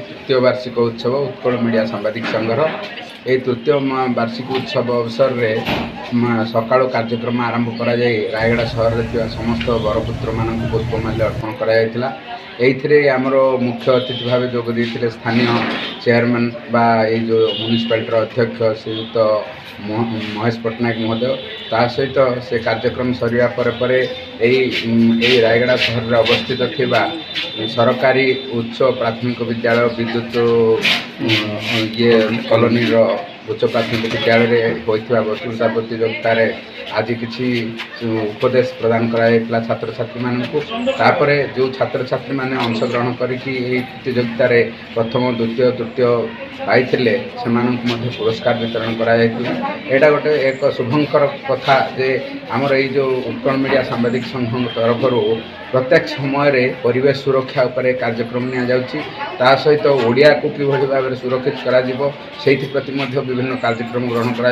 तृतीय वार्षिक उत्सव उत्कल मीडिया सांबादिक संघर ये तृतीय वार्षिक उत्सव अवसर में सकाल कार्यक्रम आरंभ कर रायगड़ा सहर में समस्त बरपुत्र मान पुष्पमाल्य अर्पण कर मुख्य अतिथि भाव जोगदे स्थानीय चेयरमैन बा जो म्युनिसिपालिटी अध्यक्ष श्रीयुक्त महेश पट्टनायक महोदय ता सहित से कार्यक्रम सरिया रायगड़ा सहर में अवस्थित थिबा सरकारी उच्च प्राथमिक विद्यालय विद्युत ये कॉलोनी उच्च प्राथमिक विद्यालय होता वक्तृता प्रतियोगिता आज किसी उपदेश प्रदान करा छात्र छात्री मानपर जो छात्र छात्री मैंने अंशग्रहण प्रतियोगिता प्रथम द्वितीय तृतीय पाई से पुरस्कार वितरण कराइला गोटे एक शुभंकर कथा जे आमर ये जो उत्कल मीडिया सांबादिक संघ तरफ प्रत्येक समय परिवेश सुरक्षा उपर कार्यक्रम निया सहित ओडिया को किभली भाव सुरक्षित करा प्रति विभिन्न कार्यक्रम ग्रहण करा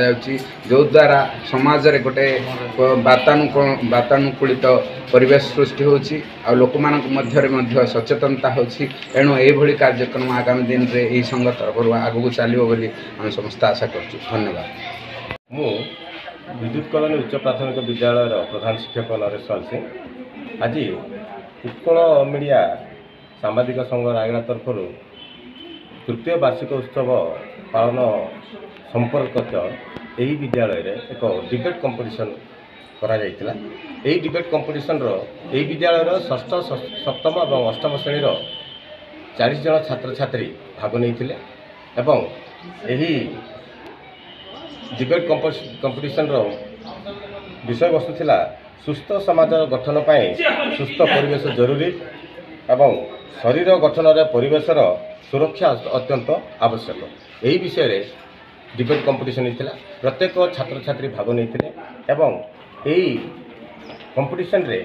जो द्वारा समाज रे गोटे वातानुकूलित परिवेश सृष्टि होछि आ लोक मानक मध्य सचेतनता होछि एणु एभली कार्यक्रम आगामी दिन रे एही संघ तरफ आगु चलिबो बोली हम समस्त आशा करछु। धन्यवाद। मु विद्युत कॉलोनी उच्च प्राथमिक विद्यालय प्रधान शिक्षक नरेश सिंह आज उत्कल मीडिया सांबादिक संघ रायगड़ा तरफ तृतीय वार्षिक उत्सव पालन संपर्कित यही विद्यालय रे एक डिबेट कंपटीशन करा जायतिला। यही डिबेट कंपटीशन यही विद्यालय षष्ठ सप्तम और अष्टम श्रेणी 40 जन छात्र छात्री भाग नहीं एवं यही डिबेट कंपटीशन विषय वस्तु थिला सुस्थ समाज गठन पाई सुस्थ परिवेश जरूरी एवं शरीर गठन परिवेशर सुरक्षा अत्यंत आवश्यक। यही विषय रे डिबेट कंपटीशन होता प्रत्येक छात्र छात्री भाग नहीं एवं यही कंपटीशन रे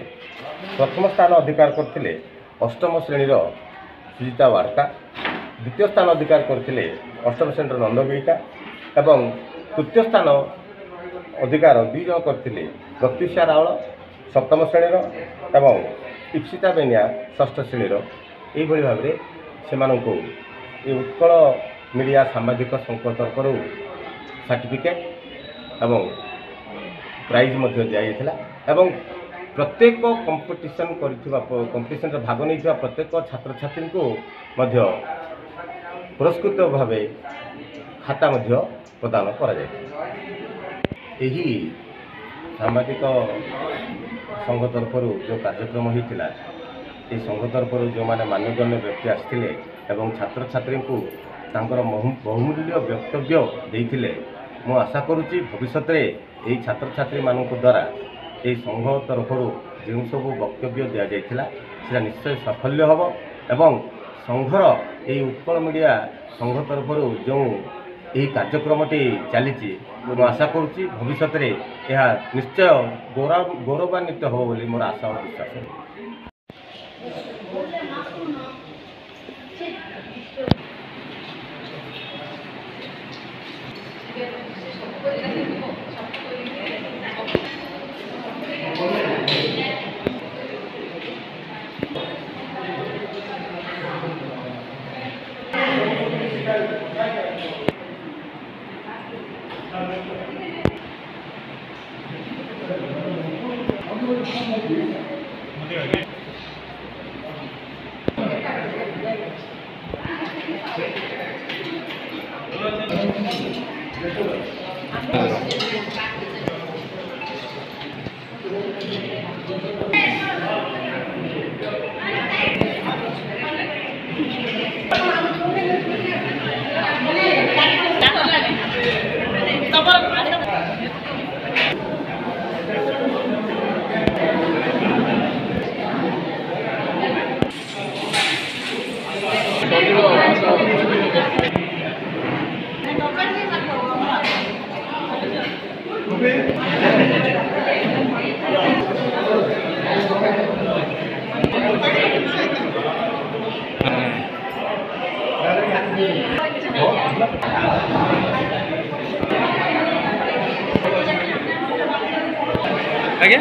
प्रथम स्थान अधिकार करते अष्टम श्रेणी सुजिता वार्ता, द्वितीय स्थान अधिकार करते अष्टम श्रेणी नंदबिका एवं तृतीय स्थान अधिकार 2 जन करते प्रत्युषा रावल सप्तम श्रेणी एवं इप्सिता बेनिया षष्ठ श्रेणी यही भाव से उत्कल मीडिया सांबादिक संघ तरफ सर्टिफिकेट एवं प्राइज दिया प्रत्येक कंपटीशन भाग नहीं प्रत्येक छात्र छात्री को पुरस्कृत भाव खाता प्रदान करा यही सांबादिक संघ तरफ जो कार्यक्रम होता ये संघ तरफ जो मैंने मान्यगण्य व्यक्ति आसते एवं छात्र छात्री को बहुमूल्य वक्तव्य देते मु आशा करुच्ची भविष्य में यही छात्र छात्री मान द्वारा ये संघ तरफ जो सब वक्तव्य दि जाता से निश्चय साफल्य हम एवं संघर ये उत्कल मीडिया संघ तरफ जो यही कार्यक्रमटी चली आशा करुच्ची भविष्य में यह निश्चय गौरवान्वित हो बोली मोर आशा और विश्वास है। ଆଜ୍ଞା